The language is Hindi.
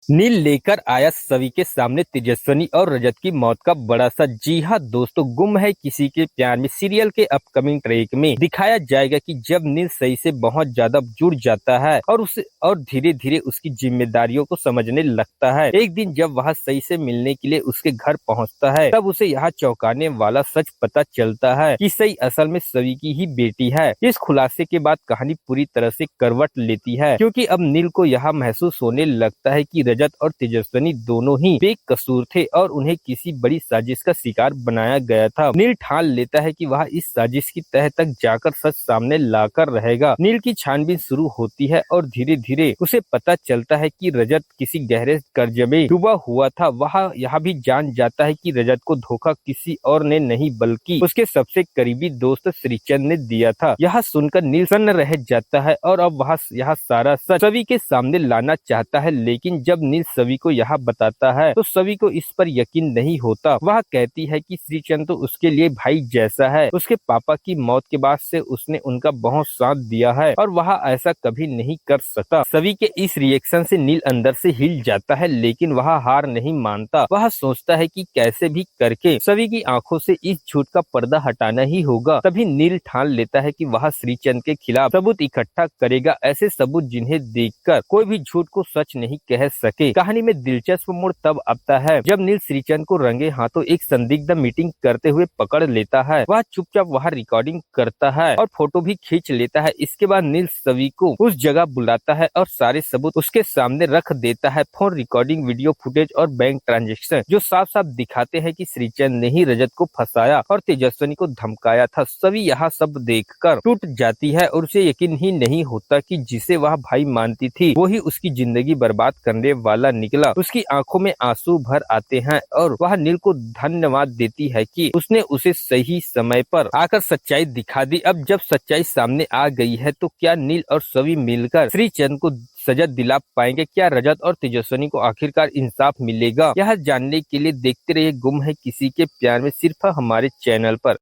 नील लेकर आया सभी के सामने तेजस्विनी और रजत की मौत का बड़ा सा। जी हाँ दोस्तों, गुम है किसी के प्यार में सीरियल के अपकमिंग ट्रैक में दिखाया जाएगा कि जब नील सही से बहुत ज्यादा जुड़ जाता है और धीरे धीरे उसकी जिम्मेदारियों को समझने लगता है। एक दिन जब वह सही से मिलने के लिए उसके घर पहुंचता है, तब उसे यहाँ चौंकाने वाला सच पता चलता है कि सही असल में सभी की ही बेटी है। इस खुलासे के बाद कहानी पूरी तरह से करवट लेती है, क्योंकि अब नील को यह महसूस होने लगता है कि रजत और तेजस्विनी दोनों ही बेकसूर थे और उन्हें किसी बड़ी साजिश का शिकार बनाया गया था। नील ठान लेता है कि वह इस साजिश की तह तक जाकर सच सामने लाकर रहेगा। नील की छानबीन शुरू होती है और धीरे धीरे उसे पता चलता है कि रजत किसी गहरे कर्ज में डूबा हुआ था। वह यह भी जान जाता है कि रजत को धोखा किसी और ने नहीं बल्कि उसके सबसे करीबी दोस्त श्रीचंद ने दिया था। यह सुनकर नील सन्न रह जाता है और अब वह यह सारा सच सभी के सामने लाना चाहता है, लेकिन जब नील सभी को यह बताता है तो सभी को इस पर यकीन नहीं होता। वह कहती है कि श्रीचंद तो उसके लिए भाई जैसा है। उसके पापा की मौत के बाद से उसने उनका बहुत साथ दिया है और वह ऐसा कभी नहीं कर सकता। सभी के इस रिएक्शन से नील अंदर से हिल जाता है, लेकिन वह हार नहीं मानता। वह सोचता है कि कैसे भी करके सभी की आंखों से इस झूठ का पर्दा हटाना ही होगा। तभी नील ठान लेता है कि वह श्रीचंद के खिलाफ सबूत इकट्ठा करेगा, ऐसे सबूत जिन्हें देखकर कोई भी झूठ को सच नहीं कह सके। कहानी में दिलचस्प मोड़ तब आता है जब नील श्रीचंद को रंगे हाथों एक संदिग्ध मीटिंग करते हुए पकड़ लेता है। वह चुपचाप वहां रिकॉर्डिंग करता है और फोटो भी खींच लेता है। इसके बाद नील सभी को उस जगह बुलाता है और सारे सबूत उसके सामने रख देता है। फोन रिकॉर्डिंग, वीडियो फुटेज और बैंक ट्रांजेक्शन जो साफ साफ दिखाते हैं कि श्रीचंद ने ही रजत को फंसाया और तेजस्विनी को धमकाया था। सभी यह सब देखकर टूट जाती है और उसे यकीन ही नहीं होता कि जिसे वह भाई मानती थी वो ही उसकी जिंदगी बर्बाद करने वाला निकला। उसकी आंखों में आंसू भर आते हैं और वह नील को धन्यवाद देती है कि उसने उसे सही समय पर आकर सच्चाई दिखा दी। अब जब सच्चाई सामने आ गई है तो क्या नील और सभी मिलकर श्रीचंद को सजा दिला पाएंगे? क्या रजत और तेजस्विनी को आखिरकार इंसाफ मिलेगा? यह जानने के लिए देखते रहिए गुम है किसी के प्यार में, सिर्फ हमारे चैनल पर।